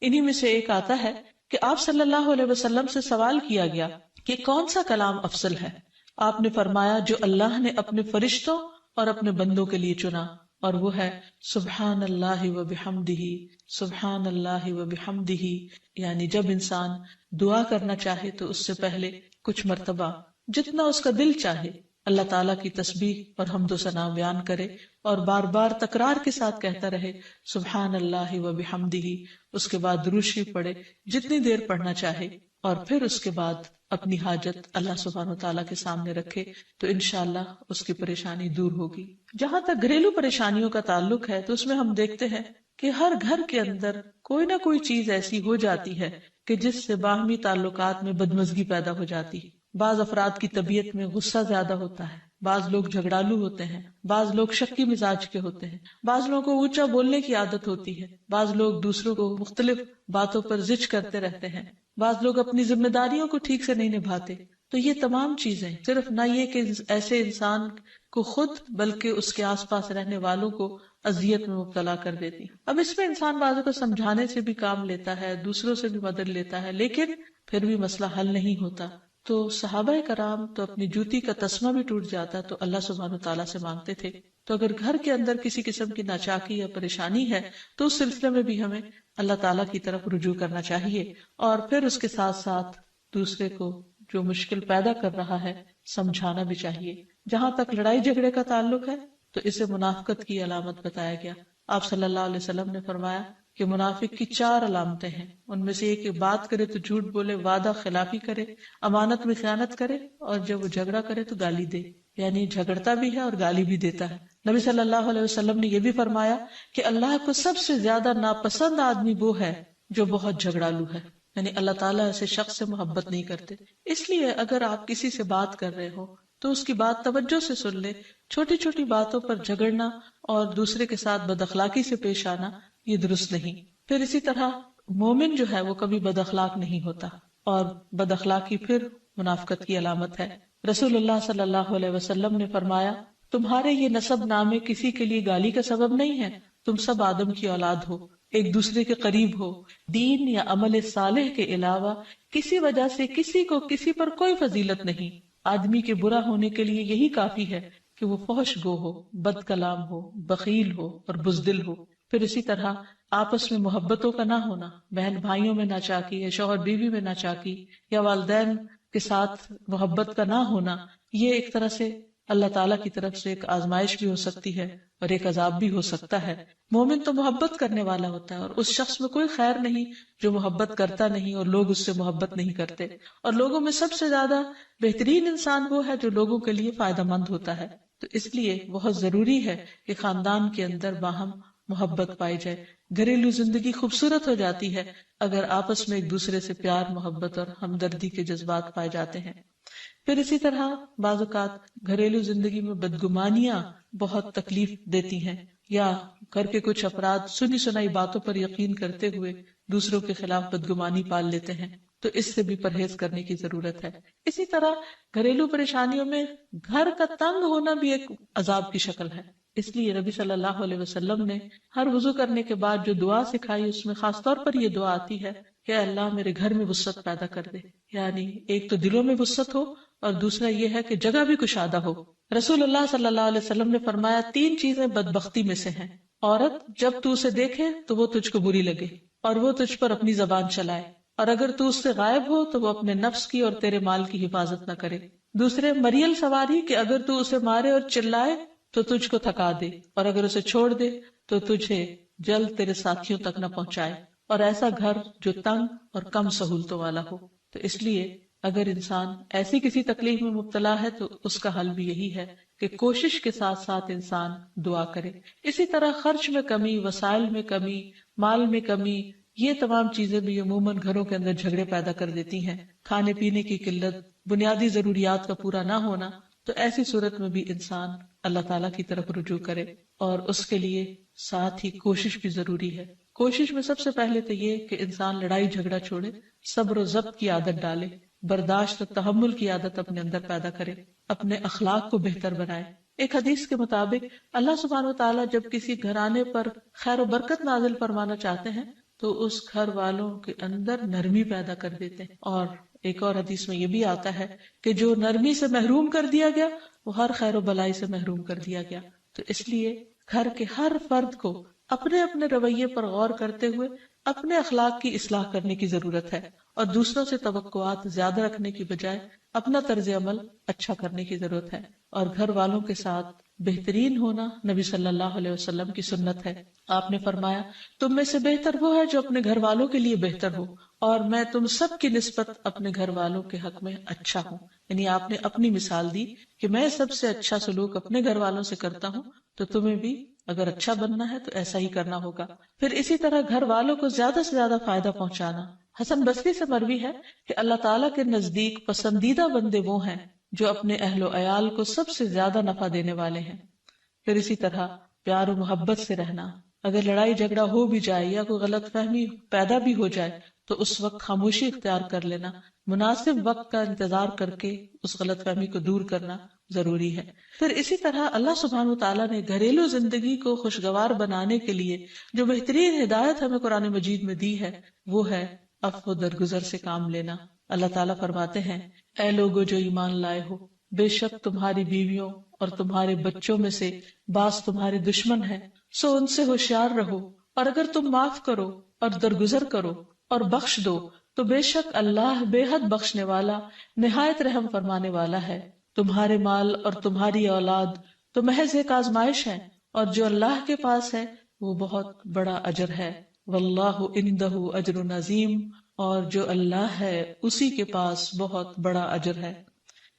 انہی میں سے ایک آتا ہے کہ آپ صلی اللہ علیہ وسلم سے سوال کیا گیا کہ کون سا کلام افضل ہے؟ آپ نے فرمایا جو اللہ نے اپنے فرشتوں اور اپنے بندوں کے لیے چنا، اور وہ ہے سبحان اللہ و بحمدہ، سبحان اللہ و بحمدہ، یعنی جب انسان دعا کرنا چاہے تو اس سے پہلے کچھ مرتبہ جتنا اس کا دل چاہے اللہ تعالیٰ کی تسبیح اور حمد و ثنا بیان کرے، اور بار بار تکرار کے ساتھ کہتا رہے سبحان اللہ و بحمدہ، اس کے بعد درود شریف پڑھے جتنی دیر پڑھنا چاہے، اور پھر اس کے بعد اپنی حاجت اللہ سبحانہ و تعالیٰ کے سامنے رکھے تو انشاءاللہ اس کی پریشانی دور ہوگی۔ جہاں تک گھریلو پریشانیوں کا تعلق ہے تو اس میں ہم دیکھتے ہیں کہ ہر گھر کے اندر کوئی نہ کوئی چیز ایسی ہو جاتی ہے کہ جس سے باہمی تعلقات میں بدمزگی پیدا ہو جاتی ہے۔ بعض افراد کی طبیعت میں غصہ زیادہ ہوتا ہے، بعض لوگ جھگڑالو ہوتے ہیں، بعض لوگ شکی مزاج کے ہوتے ہیں، بعض لوگوں کو اونچا بولنے کی عادت ہوتی ہے، بعض لوگ دوسروں کو مختلف باتوں پر زج کرتے رہتے ہیں، بعض لوگ اپنی ذمہ داریوں کو ٹھیک سے نہیں نبھاتے۔ تو یہ تمام چیزیں صرف نہ یہ کہ ایسے انسان کو خود بلکہ اس کے آس پاس رہنے والوں کو اذیت میں مبتلا کر دیتی۔ اب اس میں انسان بعضوں کو سمجھانے سے بھی کام لیتا ہے، دوسروں سے بھی مدد لیتا ہے، لیکن پھر بھی مسئلہ حل نہیں ہوتا۔ تو صحابہ کرام تو اپنی جوتی کا تسمہ بھی ٹوٹ جاتا تو اللہ سبحانہ تعالیٰ سے مانگتے تھے۔ تو اگر گھر کے اندر کسی قسم کی ناچاکی یا پریشانی ہے تو اس سلسلے میں بھی ہمیں اللہ تعالیٰ کی طرف رجوع کرنا چاہیے، اور پھر اس کے ساتھ ساتھ دوسرے کو جو مشکل پیدا کر رہا ہے سمجھانا بھی چاہیے۔ جہاں تک لڑائی جھگڑے کا تعلق ہے تو اسے منافقت کی علامت بتایا گیا۔ آپ صلی اللہ علیہ وسلم نے فرمایا کہ منافق کی 4 علامتیں ہیں، ان میں سے ایک بات کرے تو جھوٹ بولے، وعدہ خلافی کرے، امانت میں خیانت کرے، اور جب وہ جھگڑا کرے تو گالی دے، یعنی جھگڑتا بھی ہے اور گالی بھی دیتا ہے۔ نبی صلی اللہ علیہ وسلم نے یہ بھی فرمایا کہ اللہ کو سب سے زیادہ ناپسند آدمی وہ ہے جو بہت جھگڑالو ہے، یعنی اللہ تعالیٰ ایسے شخص سے محبت نہیں کرتے۔ اس لیے اگر آپ کسی سے بات کر رہے ہو تو اس کی بات توجہ سے سن لے۔ چھوٹی چھوٹی باتوں پر جھگڑنا اور دوسرے کے ساتھ بد اخلاقی سے پیش آنا یہ درست نہیں۔ پھر اسی طرح مومن جو ہے وہ کبھی بد اخلاق نہیں ہوتا، اور بد اخلاقی پھر منافقت کی علامت ہے۔ رسول اللہ صلی اللہ علیہ وسلم نے فرمایا تمہارے یہ نسب نامے کسی کے لیے گالی کا سبب نہیں ہے، تم سب آدم کی اولاد ہو، ایک دوسرے کے قریب ہو، دین یا عمل صالح کے علاوہ کسی وجہ سے کسی کو کسی پر کوئی فضیلت نہیں۔ آدمی کے برا ہونے کے لیے یہی کافی ہے کہ وہ فحش گو ہو، بد کلام ہو، بخیل ہو اور بزدل ہو۔ پھر اسی طرح آپس میں محبتوں کا نہ ہونا، بہن بھائیوں میں ناچاکی یا شوہر بیوی میں ناچاکی یا والدین کے ساتھ محبت کا نہ ہونا، یہ ایک طرح سے اللہ تعالیٰ کی طرف سے ایک آزمائش بھی ہو سکتی ہے اور ایک عذاب بھی ہو سکتا ہے۔ مومن تو محبت کرنے والا ہوتا ہے، اور اس شخص میں کوئی خیر نہیں جو محبت کرتا نہیں اور لوگ اس سے محبت نہیں کرتے، اور لوگوں میں سب سے زیادہ بہترین انسان وہ ہے جو لوگوں کے لیے فائدہ مند ہوتا ہے۔ تو اس لیے بہت ضروری ہے کہ خاندان کے اندر باہم محبت پائی جائے۔ گھریلو زندگی خوبصورت ہو جاتی ہے اگر آپس میں ایک دوسرے سے پیار، محبت اور ہمدردی کے جذبات پائے جاتے ہیں۔ پھر اسی طرح بعض اوقات گھریلو زندگی میں بدگمانیاں بہت تکلیف دیتی ہیں، یا گھر کے کچھ افراد سنی سنائی باتوں پر یقین کرتے ہوئے دوسروں کے خلاف بدگمانی پال لیتے ہیں، تو اس سے بھی پرہیز کرنے کی ضرورت ہے۔ اسی طرح گھریلو پریشانیوں میں گھر کا تنگ ہونا بھی ایک عذاب کی شکل ہے۔ اس لیے نبی صلی اللہ علیہ وسلم نے ہر وضو کرنے کے بعد جو دعا سکھائی اس میں خاص طور پر یہ دعا آتی ہے کہ اللہ میرے گھر میں وسعت پیدا کر دے، یعنی ایک تو دلوں میں وسعت ہو اور دوسرا یہ ہے کہ جگہ بھی کشادہ ہو۔ رسول اللہ صلی اللہ علیہ وسلم نے فرمایا 3 چیزیں بدبختی میں سے ہیں: عورت جب تو اسے دیکھے تو وہ تجھ کو بری لگے اور وہ تجھ پر اپنی زبان چلائے، اور اگر تو اس سے غائب ہو تو وہ اپنے نفس کی اور تیرے مال کی حفاظت نہ کرے۔ دوسرے مریل سواری کہ اگر تو اسے مارے اور چلائے تو تجھ کو تھکا دے، اور اگر اسے چھوڑ دے تو تجھے جلد تیرے ساتھیوں تک نہ پہنچائے، اور ایسا گھر جو تنگ اور کم سہولتوں والا ہو۔ تو اس لیے اگر انسان ایسی کسی تکلیف میں مبتلا ہے تو اس کا حل بھی یہی ہے کہ کوشش کے ساتھ ساتھ انسان دعا کرے۔ اسی طرح خرچ میں کمی، وسائل میں کمی، مال میں کمی، یہ تمام چیزیں بھی عموماً گھروں کے اندر جھگڑے پیدا کر دیتی ہیں۔ کھانے پینے کی قلت، بنیادی ضروریات کا پورا نہ ہونا، تو ایسی صورت میں بھی انسان اللہ تعالیٰ کی طرف رجوع کرے، اور اس کے لیے ساتھ ہی کوشش بھی ضروری ہے۔ کوشش میں سب سے پہلے تو یہ کہ انسان لڑائی جھگڑا چھوڑے، صبر و ضبط کی عادت ڈالے، برداشت و تحمل کی عادت اپنے اندر پیدا کرے، اپنے اخلاق کو بہتر بنائے۔ ایک حدیث کے مطابق اللہ سبحانہ و تعالیٰ جب کسی گھرانے پر خیر و برکت نازل فرمانا چاہتے ہیں تو اس گھر والوں کے اندر نرمی پیدا کر دیتے ہیں. اور ایک اور حدیث میں یہ بھی آتا ہے کہ جو نرمی سے محروم کر دیا گیا وہ ہر خیر و بلائی سے محروم کر دیا گیا. تو اس لیے گھر کے ہر فرد کو اپنے اپنے رویے پر غور کرتے ہوئے اپنے اخلاق کی اصلاح کرنے کی ضرورت ہے، اور دوسروں سے توقعات زیادہ رکھنے کی بجائے اپنا طرز عمل اچھا کرنے کی ضرورت ہے. اور گھر والوں کے ساتھ بہترین ہونا نبی صلی اللہ علیہ وسلم کی سنت ہے. آپ نے فرمایا تم میں سے بہتر وہ ہے جو اپنے گھر والوں کے لیے بہتر ہو، اور میں تم سب کی نسبت اپنے گھر والوں کے حق میں اچھا ہوں. یعنی آپ نے اپنی مثال دی کہ میں سب سے اچھا سلوک اپنے گھر والوں سے کرتا ہوں، تو تمہیں بھی اگر اچھا بننا ہے تو ایسا ہی کرنا ہوگا. پھر اسی طرح گھر والوں کو زیادہ سے زیادہ فائدہ پہنچانا. حسن بصری سے مروی ہے کہ اللہ تعالیٰ کے نزدیک پسندیدہ بندے وہ ہیں جو اپنے اہل و عیال کو سب سے زیادہ نفع دینے والے ہیں. پھر اسی طرح پیار و محبت سے رہنا. اگر لڑائی جھگڑا ہو بھی جائے یا کوئی غلط فہمی پیدا بھی ہو جائے تو اس وقت خاموشی اختیار کر لینا، مناسب وقت کا انتظار کر کے اس غلط فہمی کو دور کرنا ضروری ہے. پھر اسی طرح اللہ سبحانہ وتعالیٰ نے گھریلو زندگی کو خوشگوار بنانے کے لیے جو بہترین ہدایت ہمیں قرآن مجید میں دی ہے وہ ہے عفو و درگزر سے کام لینا. اللہ تعالیٰ فرماتے ہیں اے لوگو جو ایمان لائے ہو، بے شک تمہاری بیویوں اور تمہارے بچوں میں سے بعض تمہارے دشمن ہیں، سو ان سے ہوشیار رہو، اور اگر تم معاف کرو اور درگزر کرو اور بخش دو تو بے شک اللہ بے حد بخشنے والا نہایت رحم فرمانے والا ہے. تمہارے مال اور تمہاری اولاد تو محض ایک آزمائش ہے، اور جو اللہ کے پاس ہے وہ بہت بڑا اجر ہے. واللہ عندہ اجر عظیم، اور جو اللہ ہے اسی کے پاس بہت بڑا اجر ہے.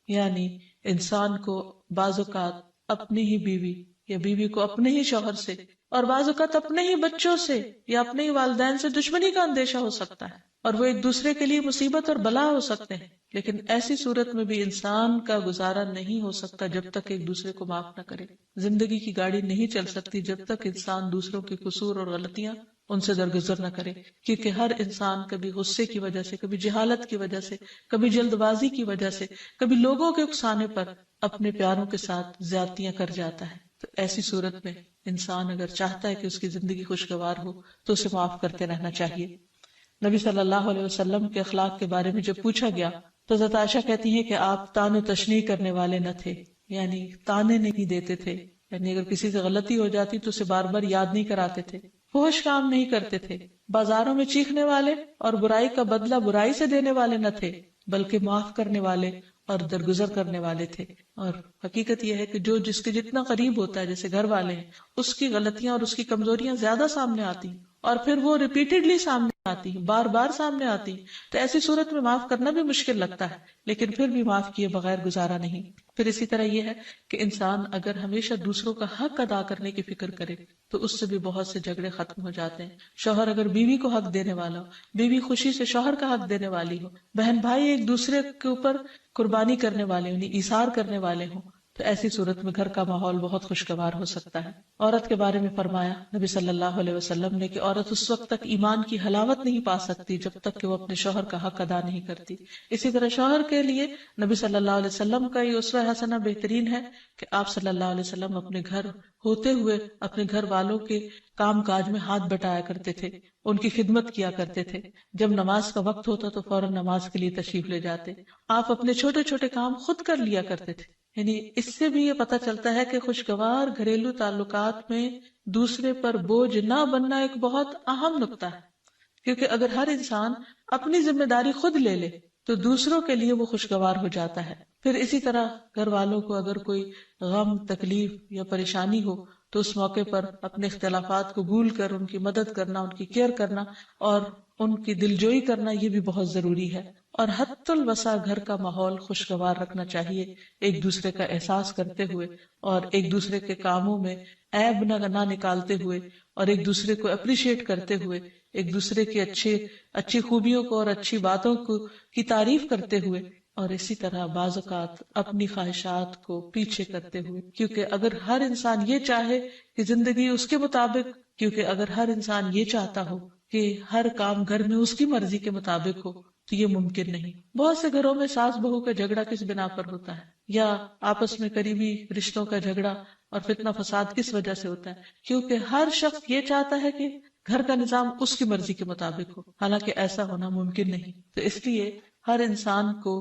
یعنی انسان کو بعض اوقات اپنی ہی بیوی یا بیوی کو اپنے ہی شوہر سے اور بعض اوقات اپنے ہی بچوں سے یا اپنے ہی والدین سے دشمنی کا اندیشہ ہو سکتا ہے، اور وہ ایک دوسرے کے لیے مصیبت اور بلا ہو سکتے ہیں. لیکن ایسی صورت میں بھی انسان کا گزارا نہیں ہو سکتا جب تک ایک دوسرے کو معاف نہ کرے. زندگی کی گاڑی نہیں چل سکتی جب تک انسان دوسروں کے قصور اور غلطیاں ان سے درگزر نہ کرے، کیونکہ ہر انسان کبھی غصے کی وجہ سے، کبھی جہالت کی وجہ سے، کبھی جلد بازی کی وجہ سے، کبھی لوگوں کے اکسانے پر اپنے پیاروں کے ساتھ زیادتیاں کر جاتا ہے. تو ایسی صورت میں انسان اگر چاہتا ہے کہ اس کی زندگی خوشگوار ہو تو اسے معاف کرتے رہنا چاہیے. نبی صلی اللہ علیہ وسلم کے اخلاق کے بارے میں جب پوچھا گیا تو حضرت عائشہ کہتی ہیں کہ آپ تان و تشنیع کرنے والے نہ تھے، یعنی تانے نہیں دیتے تھے، یعنی اگر کسی سے غلطی ہو جاتی تو اسے بار بار یاد نہیں کراتے تھے، فحش کام نہیں کرتے تھے، بازاروں میں چیخنے والے اور برائی کا بدلہ برائی سے دینے والے نہ تھے، بلکہ معاف کرنے والے اور درگزر کرنے والے تھے. اور حقیقت یہ ہے کہ جو جس کے جتنا قریب ہوتا ہے، جیسے گھر والے ہیں، اس کی غلطیاں اور اس کی کمزوریاں زیادہ سامنے آتی ہیں، اور پھر وہ ریپیٹڈلی سامنے آتی ہیں، بار بار سامنے آتی ہیں. تو ایسی صورت میں معاف کرنا بھی مشکل لگتا ہے، لیکن پھر بھی معاف کیے بغیر گزارا نہیں. پھر اسی طرح یہ ہے کہ انسان اگر ہمیشہ دوسروں کا حق ادا کرنے کی فکر کرے تو اس سے بھی بہت سے جھگڑے ختم ہو جاتے ہیں. شوہر اگر بیوی کو حق دینے والا ہو، بیوی خوشی سے شوہر کا حق دینے والی ہو، بہن بھائی ایک دوسرے کے اوپر قربانی کرنے والے ہوں، ایثار کرنے والے ہوں، تو ایسی صورت میں گھر کا ماحول بہت خوشگوار ہو سکتا ہے. عورت کے بارے میں فرمایا نبی صلی اللہ علیہ وسلم نے کہ عورت اس وقت تک ایمان کی حلاوت نہیں پا سکتی جب تک کہ وہ اپنے شوہر کا حق ادا نہیں کرتی. اسی طرح شوہر کے لیے نبی صلی اللہ علیہ وسلم کا یہ اسوہ حسنہ بہترین ہے کہ آپ صلی اللہ علیہ وسلم اپنے گھر ہوتے ہوئے اپنے گھر والوں کے کام کاج میں ہاتھ بٹایا کرتے تھے، ان کی خدمت کیا کرتے تھے. جب نماز کا وقت ہوتا تو فوراً نماز کے لیے تشریف لے جاتے. آپ اپنے چھوٹے چھوٹے کام خود کر لیا کرتے تھے. یعنی اس سے بھی یہ پتہ چلتا ہے کہ خوشگوار گھریلو تعلقات میں دوسرے پر بوجھ نہ بننا ایک بہت اہم نقطہ ہے، کیونکہ اگر ہر انسان اپنی ذمہ داری خود لے لے تو دوسروں کے لیے وہ خوشگوار ہو جاتا ہے. پھر اسی طرح گھر والوں کو اگر کوئی غم، تکلیف یا پریشانی ہو تو اس موقع پر اپنے اختلافات کو بھول کر ان کی مدد کرنا، ان کی کیئر کرنا اور ان کی دلجوئی کرنا یہ بھی بہت ضروری ہے. اور حتی الوسع گھر کا ماحول خوشگوار رکھنا چاہیے، ایک دوسرے کا احساس کرتے ہوئے اور ایک دوسرے کے کاموں میں عیب نہ نکالتے ہوئے اور ایک دوسرے کو اپریشیٹ کرتے ہوئے، ایک دوسرے کی اچھی خوبیوں کو اور اچھی باتوں کی تعریف کرتے ہوئے، اور اسی طرح بعض اوقات اپنی خواہشات کو پیچھے کرتے ہوئے. کیونکہ اگر ہر انسان یہ چاہے کہ زندگی اس کے مطابق، کیونکہ اگر ہر انسان یہ چاہتا ہو کہ ہر کام گھر میں اس کی مرضی کے مطابق ہو تو یہ ممکن نہیں. بہت سے گھروں میں ساس بہو کا جھگڑا کس بنا پر ہوتا ہے، یا آپس میں قریبی رشتوں کا جھگڑا اور فتنہ فساد کس وجہ سے ہوتا ہے؟ کیونکہ ہر شخص یہ چاہتا ہے کہ گھر کا نظام اس کی مرضی کے مطابق ہو، حالانکہ ایسا ہونا ممکن نہیں. تو اس لیے ہر انسان کو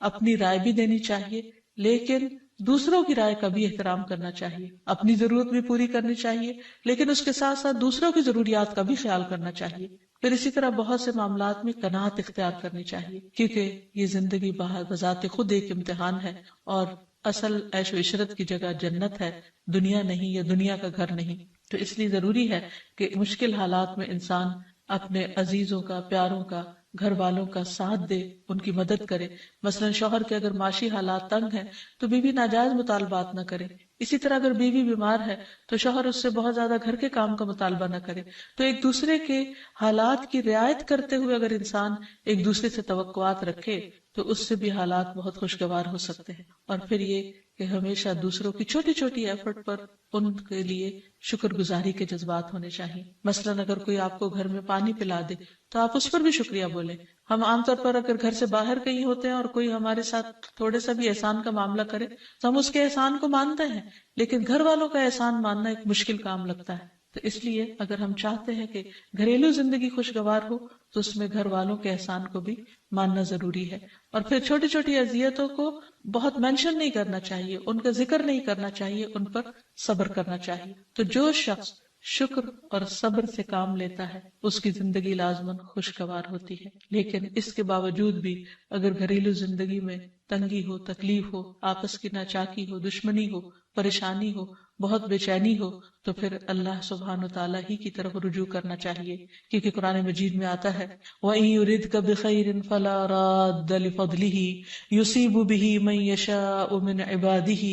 اپنی رائے بھی دینی چاہیے، لیکن دوسروں کی رائے کا بھی احترام کرنا چاہیے. اپنی ضرورت بھی پوری کرنی چاہیے، لیکن اس کے ساتھ ساتھ دوسروں کی ضروریات کا بھی خیال کرنا چاہیے. پھر اسی طرح بہت سے معاملات میں قناعت اختیار کرنی چاہیے، کیونکہ یہ زندگی بذات خود ایک امتحان ہے، اور اصل عیش و عشرت کی جگہ جنت ہے، دنیا نہیں، یا دنیا کا گھر نہیں. تو اس لیے ضروری ہے کہ مشکل حالات میں انسان اپنے عزیزوں کا، پیاروں کا، گھر والوں کا ساتھ دے، ان کی مدد کرے. مثلا شوہر کے اگر معاشی حالات تنگ ہیں تو بیوی ناجائز مطالبات نہ کرے. اسی طرح اگر بیوی بیمار ہے تو شوہر اس سے بہت زیادہ گھر کے کام کا مطالبہ نہ کرے. تو ایک دوسرے کے حالات کی رعایت کرتے ہوئے اگر انسان ایک دوسرے سے توقعات رکھے تو اس سے بھی حالات بہت خوشگوار ہو سکتے ہیں. اور پھر یہ کہ ہمیشہ دوسروں کی چھوٹی چھوٹی ایفرٹ پر ان کے لیے شکر گزاری کے جذبات ہونے چاہیے. مثلا اگر کوئی آپ کو گھر میں پانی پلا دے تو آپ اس پر بھی شکریہ بولیں. ہم عام طور پر اگر گھر سے باہر کہیں ہوتے ہیں اور کوئی ہمارے ساتھ تھوڑے سا بھی احسان کا معاملہ کرے تو ہم اس کے احسان کو مانتے ہیں، لیکن گھر والوں کا احسان ماننا ایک مشکل کام لگتا ہے. تو اس لیے اگر ہم چاہتے ہیں کہ گھریلو زندگی خوشگوار ہو تو اس میں گھر والوں کے احسان کو بھی ماننا ضروری ہے. اور پھر چھوٹی چھوٹی اذیتوں کو بہت مینشن نہیں کرنا چاہیے، ان کا ذکر نہیں کرنا چاہیے، ان پر صبر کرنا چاہیے. تو جو شخص شکر اور صبر سے کام لیتا ہے اس کی زندگی لازماً خوشگوار ہوتی ہے. لیکن اس کے باوجود بھی اگر گھریلو زندگی میں تنگی ہو، تکلیف ہو، آپس کی ناچاکی ہو، دشمنی ہو، پریشانی ہو، بہت بے چینی ہو، تو پھر اللہ سبحانہ وتعالیٰ ہی کی طرف رجوع کرنا چاہیے. کیونکہ قرآن مجید میں آتا ہے وَإِن يُرِدْكَ بِخَيْرٍ فَلَا رَادَّ لِفَضْلِهِ يُصِيبُ بِهِ مَن يَشَاءُ مِنْ عِبَادِهِ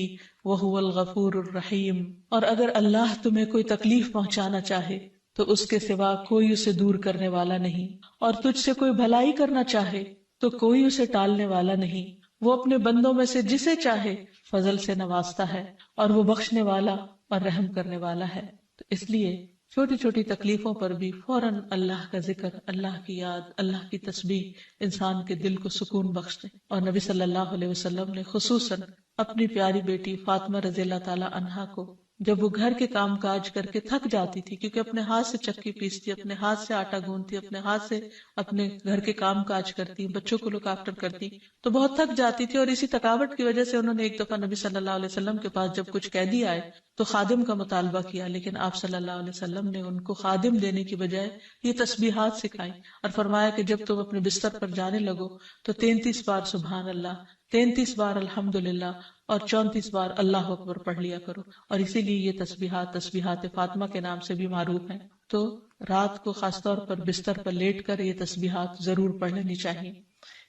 وَهُوَ الْغَفُورُ الرَّحِيمُ. اور اگر اللہ تمہیں کوئی تکلیف پہنچانا چاہے تو اس کے سوا کوئی اسے دور کرنے والا نہیں، اور تجھ سے کوئی بھلائی کرنا چاہے تو کوئی اسے ٹالنے والا نہیں. وہ اپنے بندوں میں سے جسے چاہے فضل سے نوازتا ہے، اور وہ بخشنے والا اور رحم کرنے والا ہے. تو اس لیے چھوٹی چھوٹی تکلیفوں پر بھی فوراً اللہ کا ذکر، اللہ کی یاد، اللہ کی تسبیح انسان کے دل کو سکون بخشتے. اور نبی صلی اللہ علیہ وسلم نے خصوصاً اپنی پیاری بیٹی فاطمہ رضی اللہ تعالی عنہا کو جب وہ گھر کے کام کاج کر کے تھک جاتی تھی، کیونکہ اپنے ہاتھ سے چکی پیستی، اپنے ہاتھ سے آٹا گوندتی، اپنے ہاتھ سے اپنے گھر کے کام کاج کرتی، بچوں کو لک آفٹر کرتی، تو بہت تھک جاتی تھی. اور اسی تھکاوٹ کی وجہ سے انہوں نے ایک دفعہ نبی صلی اللہ علیہ وسلم کے پاس جب کچھ قیدی آئے تو خادم کا مطالبہ کیا، لیکن آپ صلی اللہ علیہ وسلم نے ان کو خادم دینے کی بجائے یہ تسبیحات سکھائی اور فرمایا کہ جب تم اپنے بستر پر جانے لگو تو 33 بار سبحان اللہ، 33 بار الحمدللہ اور 34 بار اللہ اکبر پڑھ لیا کرو. اور اسی لیے یہ تسبیحات فاطمہ کے نام سے بھی معروف ہیں. تو رات کو خاص طور پر بستر پر لیٹ کر یہ تسبیحات ضرور پڑھ لینی چاہیے،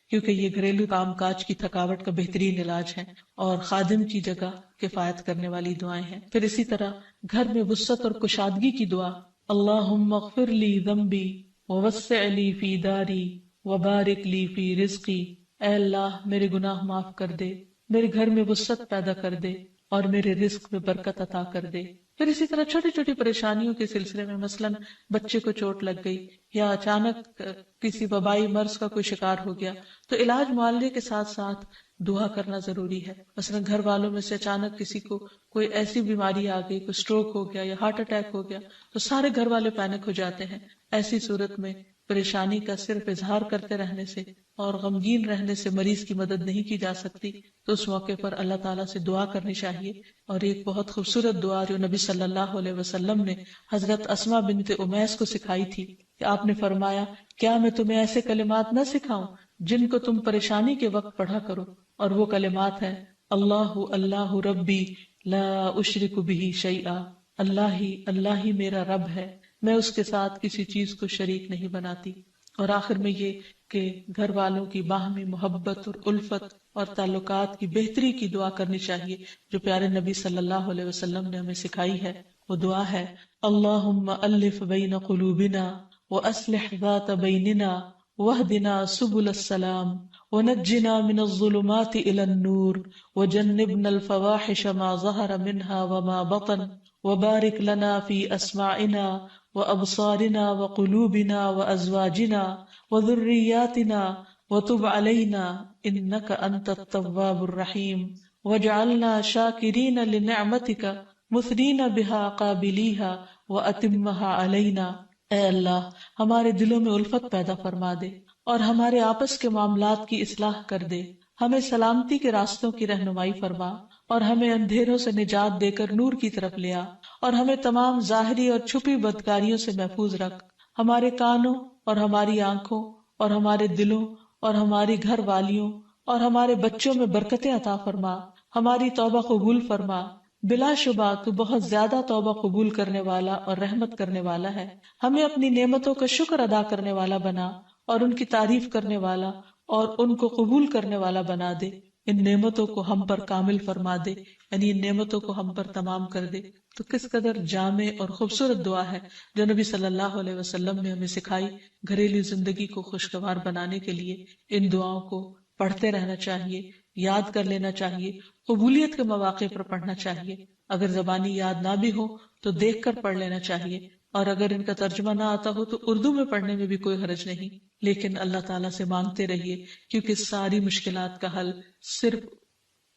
کیونکہ یہ گھریلو کام کاج کی تھکاوٹ کا بہترین علاج ہے اور خادم کی جگہ کفایت کرنے والی دعائیں ہیں. پھر اسی طرح گھر میں وسعت اور کشادگی کی دعا، اللہم اغفر لی ذنبی ووسع لی فی داری وبارک لی فی رزقی. اے اللہ میرے گناہ معاف کر دے، میرے گھر میں وسعت پیدا کر دے اور میرے رزق میں برکت عطا کر دے. پھر اسی طرح چھوٹی چھوٹی پریشانیوں کے سلسلے میں مثلاً بچے کو چوٹ لگ گئی یا اچانک کسی وبائی مرض کا کوئی شکار ہو گیا تو علاج معالجے کے ساتھ ساتھ دعا کرنا ضروری ہے. مثلاً گھر والوں میں سے اچانک کسی کو کوئی ایسی بیماری آ گئی، کوئی سٹروک ہو گیا یا ہارٹ اٹیک ہو گیا تو سارے گھر والے پینک ہو جاتے ہیں. ایسی صورت میں پریشانی کا صرف اظہار کرتے رہنے سے اور غمگین رہنے سے مریض کی مدد نہیں کی جا سکتی. تو اس موقع پر اللہ تعالیٰ سے دعا کرنی چاہیے. اور ایک بہت خوبصورت دعا جو نبی صلی اللہ علیہ وسلم نے حضرت اسماء بنت امیس کو سکھائی تھی کہ آپ نے فرمایا کیا میں تمہیں ایسے کلمات نہ سکھاؤں جن کو تم پریشانی کے وقت پڑھا کرو، اور وہ کلمات ہیں اللہ اللہ ربی لا اشرک بہ شیئا. اللہ ہی میرا رب ہے، میں اس کے ساتھ کسی چیز کو شریک نہیں بناتی. اور آخر میں یہ کہ گھر والوں کی باہمی محبت اور الفت اور تعلقات کی بہتری کی دعا کرنی چاہیے جو پیارے نبی صلی اللہ علیہ وسلم نے ہمیں سکھائی ہے. وہ دعا ہے اللہم الف بین قلوبنا واصلح ذات بیننا واہدنا سبل السلام ونجنا من الظلمات الى النور وجنبنا الفواحش ما ظہر منها وما بطن وبارک لنا فی اسماعنا وابصارنا وقلوبنا وازواجنا وذریاتنا وتب علینا انک انت التواب الرحیم واجعلنا شاکرین لنعمتک مثنین بها قابلیها واتمها علینا اے اللہ ہمارے دلوں میں الفت پیدا فرما دے اور ہمارے آپس کے معاملات کی اصلاح کر دے، ہمیں سلامتی کے راستوں کی رہنمائی فرما اور ہمیں اندھیروں سے نجات دے کر نور کی طرف لے آ، اور ہمیں تمام ظاہری اور چھپی بدکاریوں سے محفوظ رکھ، ہمارے کانوں اور ہماری آنکھوں اور ہمارے دلوں اور ہماری گھر والیوں اور ہمارے بچوں میں برکتیں عطا فرما، ہماری توبہ قبول فرما۔ بلا شبہ تو بہت زیادہ توبہ قبول کرنے والا اور رحمت کرنے والا ہے، ہمیں اپنی نعمتوں کا شکر ادا کرنے والا بنا اور ان کی تعریف کرنے والا اور ان کو قبول کرنے والا بنا دے، ان نعمتوں کو ہم پر کامل فرما دے، یعنی ان نعمتوں کو ہم پر تمام کر دے۔ تو کس قدر جامع اور خوبصورت دعا ہے جو نبی صلی اللہ علیہ وسلم نے ہمیں سکھائی گھریلو زندگی کو خوشگوار بنانے کے لیے۔ ان دعاؤں کو پڑھتے رہنا چاہیے، یاد کر لینا چاہیے، قبولیت کے مواقع پر پڑھنا چاہیے۔ اگر زبانی یاد نہ بھی ہو تو دیکھ کر پڑھ لینا چاہیے، اور اگر ان کا ترجمہ نہ آتا ہو تو اردو میں پڑھنے میں بھی کوئی حرج نہیں، لیکن اللہ تعالیٰ سے مانگتے رہیے، کیونکہ ساری مشکلات کا حل صرف۔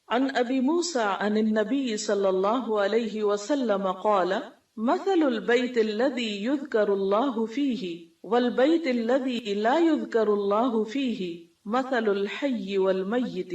عن ابی موسیٰ عن النبی صلی اللہ علیہ وسلم قال مثل البیت الذی یذکر اللہ فیہ والبیت الذی لا یذکر اللہ فیہ مثل الحی والمیت،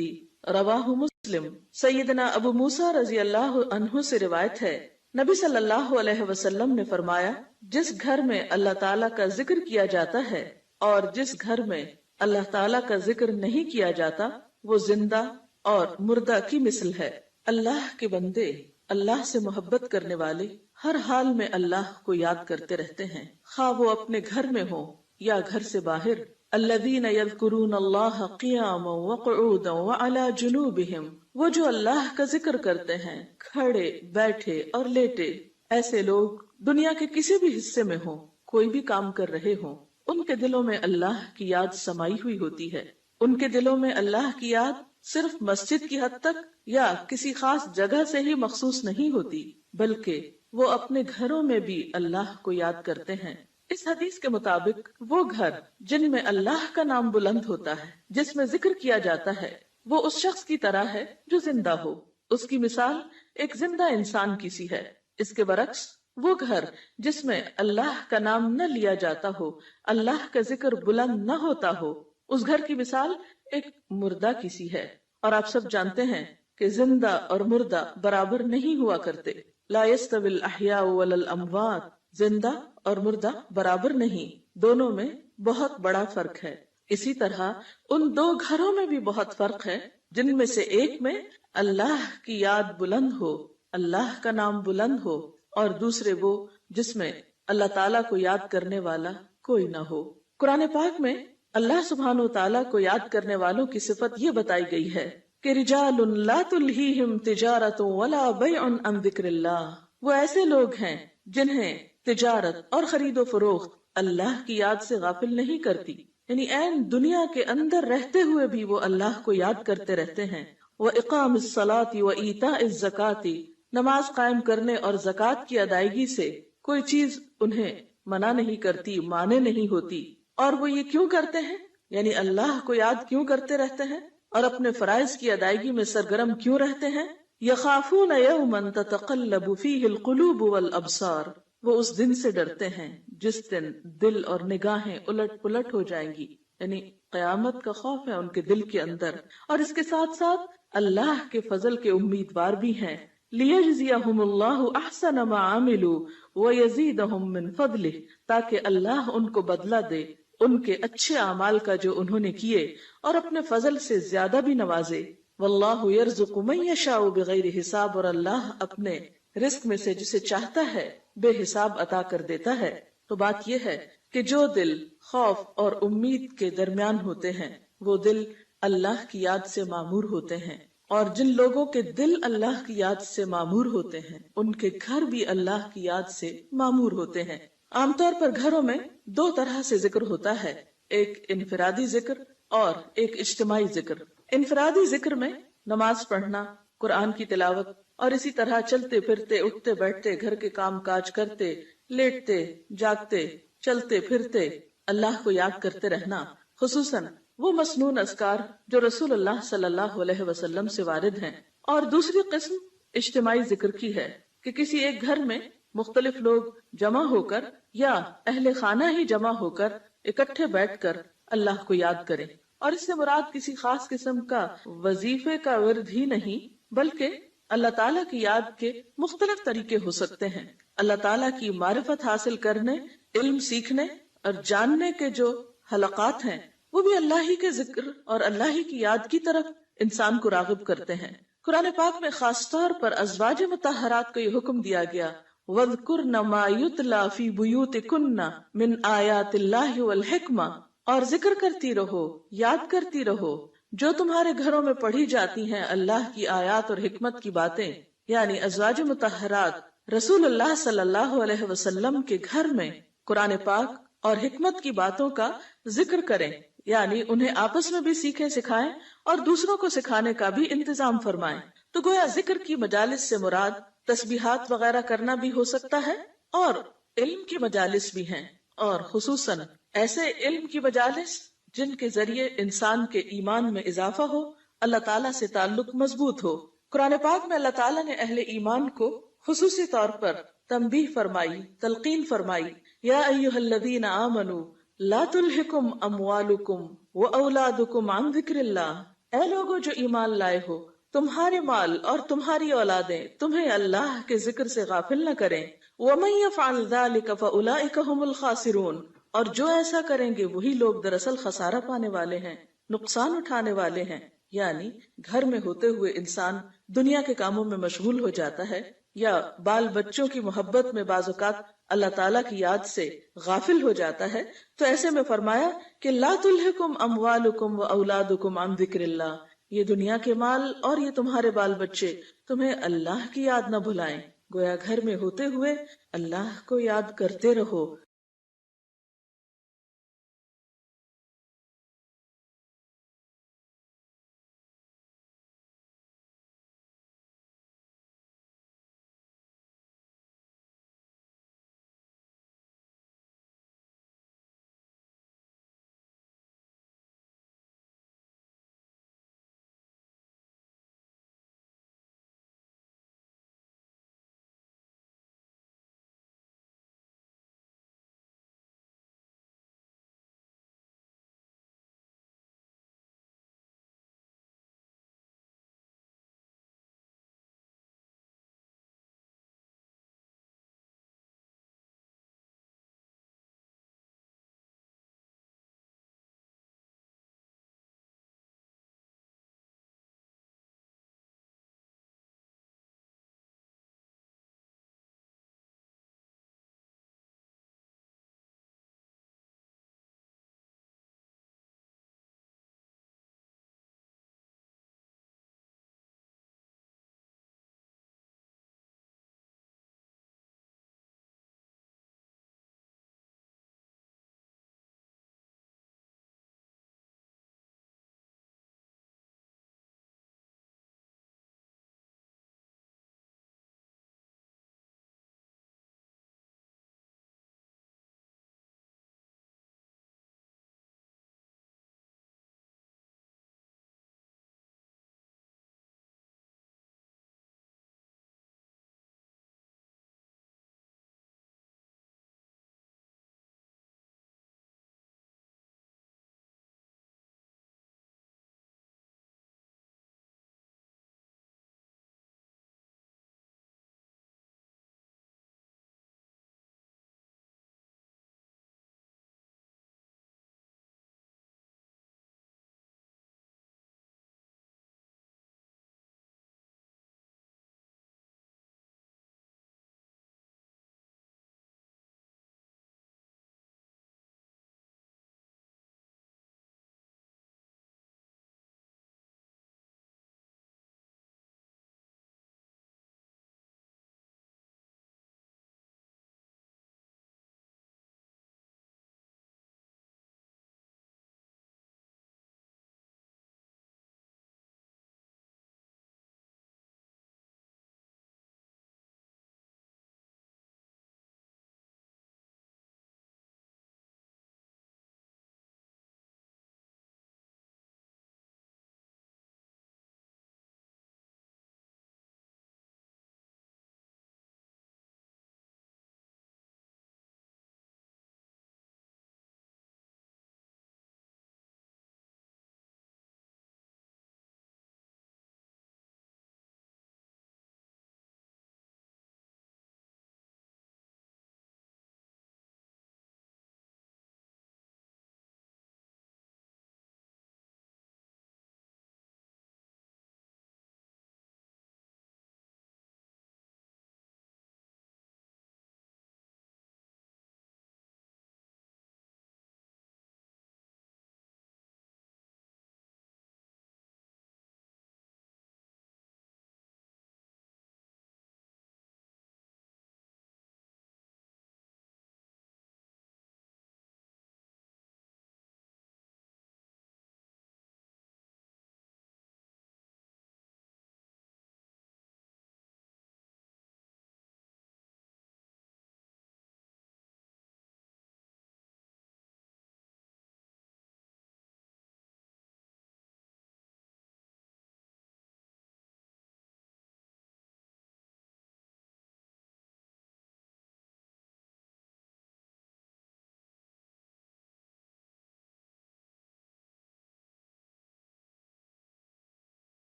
رواہ مسلم۔ سیدنا ابو موسیٰ رضی اللہ عنہ سے روایت ہے، نبی صلی اللہ علیہ وسلم نے فرمایا، جس گھر میں اللہ تعالیٰ کا ذکر کیا جاتا ہے اور جس گھر میں اللہ تعالیٰ کا ذکر نہیں کیا جاتا وہ زندہ اور مردہ کی مثل ہے۔ اللہ کے بندے، اللہ سے محبت کرنے والے ہر حال میں اللہ کو یاد کرتے رہتے ہیں، خواہ وہ اپنے گھر میں ہو یا گھر سے باہر۔ الذین یذکرون اللہ قیاما وقعودا وعلی جنوبہم، وہ جو اللہ کا ذکر کرتے ہیں کھڑے، بیٹھے اور لیٹے۔ ایسے لوگ دنیا کے کسی بھی حصے میں ہوں، کوئی بھی کام کر رہے ہوں، ان کے دلوں میں اللہ کی یاد سمائی ہوئی ہوتی ہے۔ ان کے دلوں میں اللہ کی یاد صرف مسجد کی حد تک یا کسی خاص جگہ سے ہی مخصوص نہیں ہوتی، بلکہ وہ اپنے گھروں میں بھی اللہ کو یاد کرتے ہیں۔ اس حدیث کے مطابق وہ گھر جن میں اللہ کا نام بلند ہوتا ہے، جس میں ذکر کیا جاتا ہے، وہ اس شخص کی طرح ہے جو زندہ ہو۔ اس کی مثال ایک زندہ انسان کی سی ہے۔ اس کے برعکس وہ گھر جس میں اللہ کا نام نہ لیا جاتا ہو، اللہ کا ذکر بلند نہ ہوتا ہو، اس گھر کی مثال ایک مردہ کی سی ہے۔ اور آپ سب جانتے ہیں کہ زندہ اور مردہ برابر نہیں ہوا کرتے۔ لا يستوي الاحیاء ولا الاموات، زندہ اور مردہ برابر نہیں، دونوں میں بہت بڑا فرق ہے۔ اسی طرح ان دو گھروں میں بھی بہت فرق ہے، جن میں سے ایک میں اللہ کی یاد بلند ہو، اللہ کا نام بلند ہو، اور دوسرے وہ جس میں اللہ تعالیٰ کو یاد کرنے والا کوئی نہ ہو۔ قرآن پاک میں اللہ سبحانہ و تعالیٰ کو یاد کرنے والوں کی صفت یہ بتائی گئی ہے کہ رجال لا تلہیہم تجارت ولا بیع عن ذکر اللہ، وہ ایسے لوگ ہیں جنہیں تجارت اور خرید و فروخت اللہ کی یاد سے غافل نہیں کرتی، یعنی عین دنیا کے اندر رہتے ہوئے بھی وہ اللہ کو یاد کرتے رہتے ہیں۔ وَإِقَامِ الصَّلَاةِ وَإِيتَاءِ الزَّكَاةِ، نماز قائم کرنے اور زکوٰۃ کی ادائیگی سے کوئی چیز انہیں منع نہیں کرتی، مانے نہیں ہوتی۔ اور وہ یہ کیوں کرتے ہیں؟ یعنی اللہ کو یاد کیوں کرتے رہتے ہیں اور اپنے فرائض کی ادائیگی میں سرگرم کیوں رہتے ہیں؟ یخافون یوما تتقلب فیہ القلوب والابصار، وہ اس دن سے ڈرتے ہیں جس دن دل اور نگاہیں الٹ پلٹ ہو جائیں گی، یعنی قیامت کا خوف ہے ان کے دل کے اندر، اور اس کے ساتھ ساتھ اللہ کے فضل کے امیدوار بھی ہیں۔ لیجزیہم اللہ احسن ما عملوا ویزیدہم من فضلہ، تاکہ اللہ ان کو بدلہ دے ان کے اچھے اعمال کا جو انہوں نے کیے، اور اپنے فضل سے زیادہ بھی نوازے۔ واللہ یرزق من یشاء بغیر حساب، اور اللہ اپنے رزق میں سے جسے چاہتا ہے بے حساب عطا کر دیتا ہے۔ تو بات یہ ہے کہ جو دل خوف اور امید کے درمیان ہوتے ہیں وہ دل اللہ کی یاد سے معمور ہوتے ہیں، اور جن لوگوں کے دل اللہ کی یاد سے معمور ہوتے ہیں ان کے گھر بھی اللہ کی یاد سے معمور ہوتے ہیں۔ عام طور پر گھروں میں دو طرح سے ذکر ہوتا ہے، ایک انفرادی ذکر اور ایک اجتماعی ذکر۔ انفرادی ذکر میں نماز پڑھنا، قرآن کی تلاوت، اور اسی طرح چلتے پھرتے، اٹھتے بیٹھتے، گھر کے کام کاج کرتے، لیٹتے جاگتے، چلتے پھرتے اللہ کو یاد کرتے رہنا، خصوصاً وہ مسنون اذکار جو رسول اللہ صلی اللہ علیہ وسلم سے وارد ہیں۔ اور دوسری قسم اجتماعی ذکر کی ہے کہ کسی ایک گھر میں مختلف لوگ جمع ہو کر یا اہل خانہ ہی جمع ہو کر اکٹھے بیٹھ کر اللہ کو یاد کریں. اور اس سے مراد کسی خاص قسم کا وظیفے کا ورد ہی نہیں بلکہ اللہ تعالیٰ کی یاد کے مختلف طریقے ہو سکتے ہیں. اللہ تعالیٰ کی معرفت حاصل کرنے، علم سیکھنے اور جاننے کے جو حلقات ہیں وہ بھی اللہ ہی کے ذکر اور اللہ ہی کی یاد کی طرف انسان کو راغب کرتے ہیں. قرآن پاک میں خاص طور پر ازواج مطہرات کو یہ حکم دیا گیا وَاذْكُرْنَ مَا يُتْلَى فِي بُيُوتِكُنَّ مِنْ آيَاتِ اللَّهِ وَالْحِكْمَةِ، اور ذکر کرتی رہو، یاد کرتی رہو جو تمہارے گھروں میں پڑھی جاتی ہیں اللہ کی آیات اور حکمت کی باتیں. یعنی ازواج مطہرات رسول اللہ صلی اللہ علیہ وسلم کے گھر میں قرآن پاک اور حکمت کی باتوں کا ذکر کریں، یعنی انہیں آپس میں بھی سیکھیں سکھائیں اور دوسروں کو سکھانے کا بھی انتظام فرمائیں. تو گویا ذکر کی مجالس سے مراد تسبیحات وغیرہ کرنا بھی ہو سکتا ہے اور علم کی مجالس بھی ہیں، اور خصوصاً ایسے علم کی مجالس جن کے ذریعے انسان کے ایمان میں اضافہ ہو، اللہ تعالیٰ سے تعلق مضبوط ہو. قرآن پاک میں اللہ تعالیٰ نے اہل ایمان کو خصوصی طور پر تنبیہ فرمائی، تلقین فرمائی، یا ایھا الذین آمنوا لا تلہکم اموالکم واولادکم عن ذکر اللہ، اے لوگو جو ایمان لائے ہو، تمہارے مال اور تمہاری اولادیں تمہیں اللہ کے ذکر سے غافل نہ کریں. وَمَن يَفْعَلْ ذَلِكَ فَأُولَئِكَ هُمُ الْخَاسِرُونَ، اور جو ایسا کریں گے وہی لوگ دراصل خسارہ پانے والے ہیں، نقصان اٹھانے والے ہیں. یعنی گھر میں ہوتے ہوئے انسان دنیا کے کاموں میں مشغول ہو جاتا ہے یا بال بچوں کی محبت میں بعض اوقات اللہ تعالیٰ کی یاد سے غافل ہو جاتا ہے، تو ایسے میں فرمایا کہ لا تلہکم اموالکم واولادکم عن ذکر اللہ، یہ دنیا کے مال اور یہ تمہارے بال بچے تمہیں اللہ کی یاد نہ بھلائیں. گویا گھر میں ہوتے ہوئے اللہ کو یاد کرتے رہو،